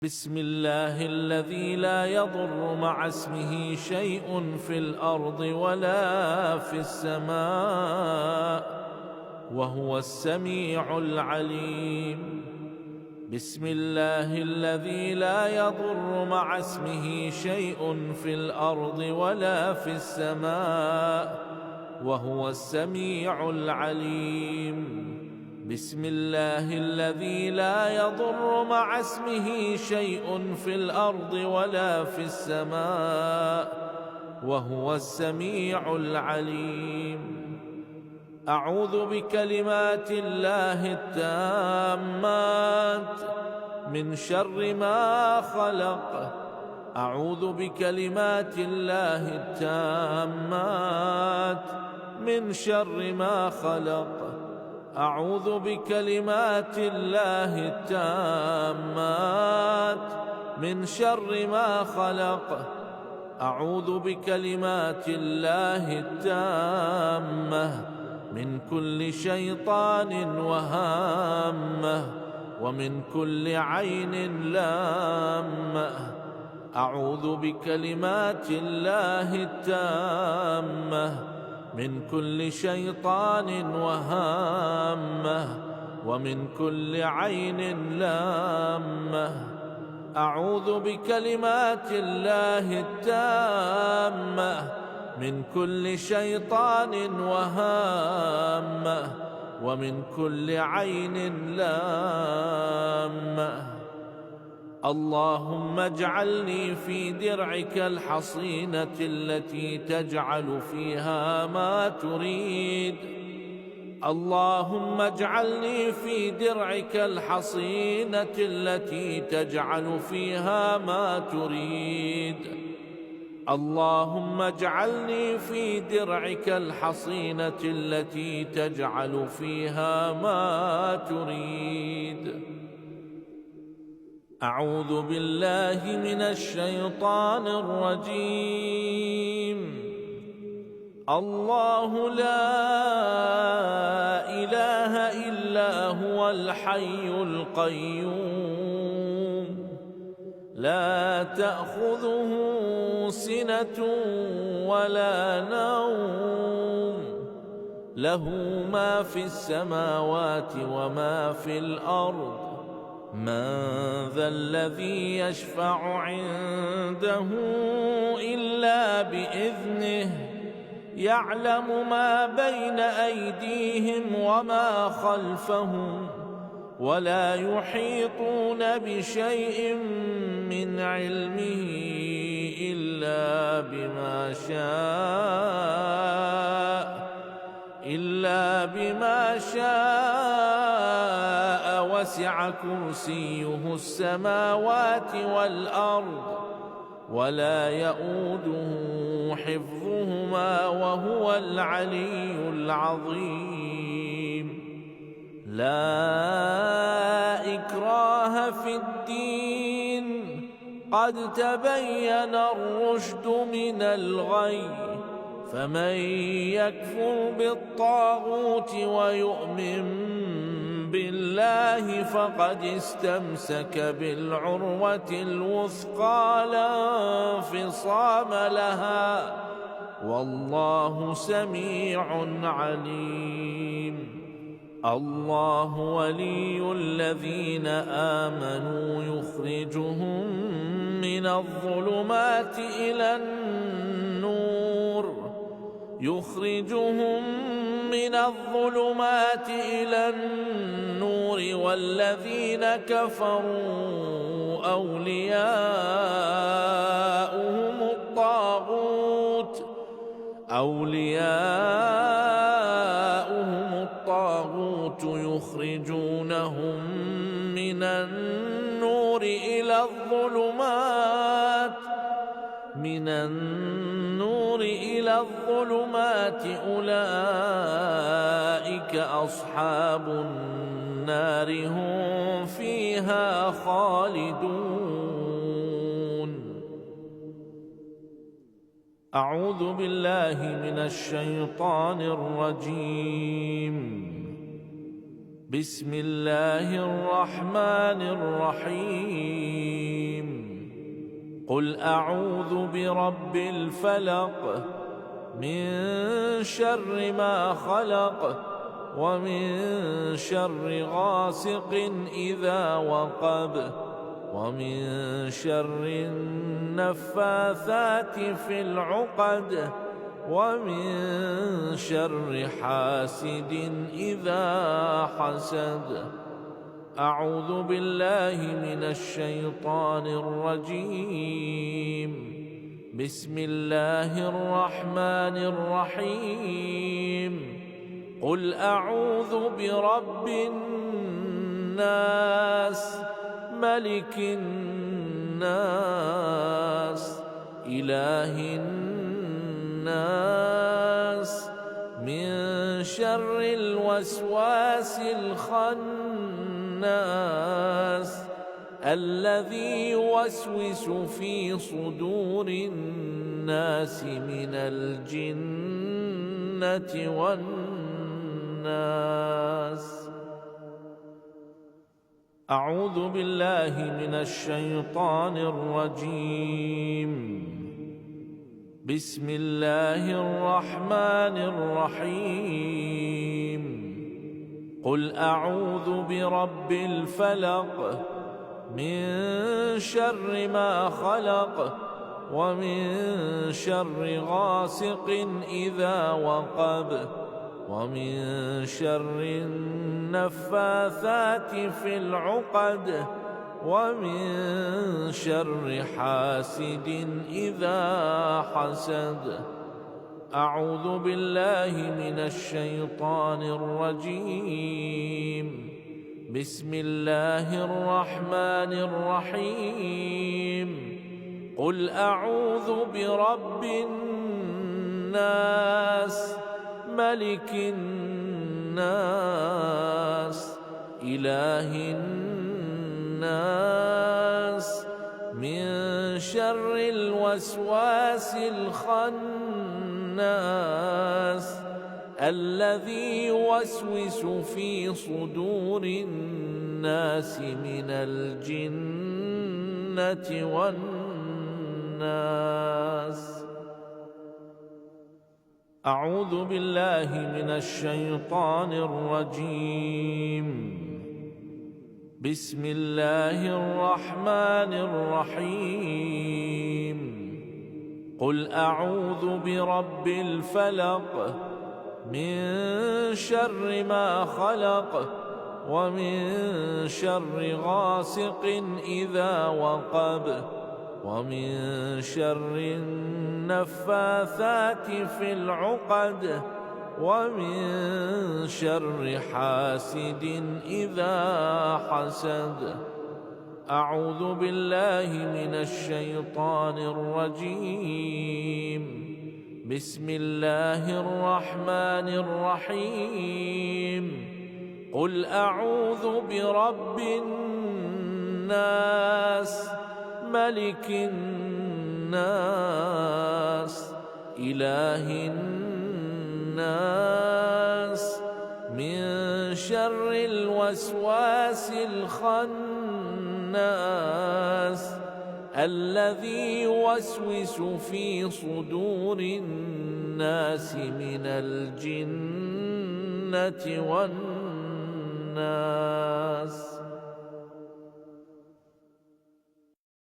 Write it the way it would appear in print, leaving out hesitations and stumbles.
بسم الله الذي لا يضر مع اسمه شيء في الأرض ولا في السماء وهو السميع العليم. بسم الله الذي لا يضر مع اسمه شيء في الأرض ولا في السماء وهو السميع العليم. بسم الله الذي لا يضر مع اسمه شيء في الأرض ولا في السماء وهو السميع العليم. أعوذ بكلمات الله التامات من شر ما خلق. أعوذ بكلمات الله التامات من شر ما خلق. أعوذ بكلمات الله التامات من شر ما خلق. أعوذ بكلمات الله التامة من كل شيطان وهامة ومن كل عين لامة. أعوذ بكلمات الله التامة من كل شيطان وهامة ومن كل عين لامة. أعوذ بكلمات الله التامة من كل شيطان وهامة ومن كل عين لامة. اللهم اجعلني في درعك الحصينة التي تجعل فيها ما تريد. اللهم اجعلني في درعك الحصينة التي تجعل فيها ما تريد. اللهم اجعلني في درعك الحصينة التي تجعل فيها ما تريد. أعوذ بالله من الشيطان الرجيم. الله لا إله إلا هو الحي القيوم لا تأخذه سنة ولا نوم له ما في السماوات وما في الأرض. من ذا الذي يشفع عنده إلا بإذنه يعلم ما بين أيديهم وما خلفهم ولا يحيطون بشيء من علمه إلا بما شاء وسع كرسيه السماوات والأرض ولا يؤوده حفظهما وهو العلي العظيم. لا إكراه في الدين قد تبين الرشد من الغي. فمن يكفر بالطاغوت ويؤمن بالله فقد استمسك بالعروة الوثقى لا انفصام لها والله سميع عليم. الله ولي الذين آمنوا يخرجهم من الظلمات إلى النور والذين كفروا أولياؤهم الطاغوت يخرجونهم من النور إلى الظلمات أولئك أصحاب النار هم فيها خالدون. أعوذ بالله من الشيطان الرجيم. بسم الله الرحمن الرحيم قل أعوذ برب الفلق من شر ما خلق ومن شر غاسق إذا وقب ومن شر النفاثات في العقد ومن شر حاسد إذا حسد. أعوذ بالله من الشيطان الرجيم. بسم الله الرحمن الرحيم. قل أعوذ برب الناس ملك الناس إله الناس من شر الوسواس الخناس الذي يوسوس في صدور الناس من الجنة والناس. أعوذ بالله من الشيطان الرجيم. بسم الله الرحمن الرحيم. قل أعوذ برب الفلق من شر ما خلق ومن شر غاسق إذا وقب ومن شر النفاثات في العقد ومن شر حاسد إذا حسد. أعوذ بالله من الشيطان الرجيم. بسم الله الرحمن الرحيم. قل أعوذ برب الناس ملك الناس إله الناس من شر الوسواس الخناس الذي يوسوس في صدور الناس من الجنة والناس. أعوذ بالله من الشيطان الرجيم. بسم الله الرحمن الرحيم. قل أعوذ برب الفلق من شر ما خلق ومن شر غاسق إذا وقب ومن شر النفاثات في العقد ومن شر حاسد إذا حسد. أعوذ بالله من الشيطان الرجيم. بسم الله الرحمن الرحيم. قل أعوذ برب الناس ملك الناس إله الناس من شر الوسواس الخناس الذي يوسوس في صدور الناس من الجنة والناس.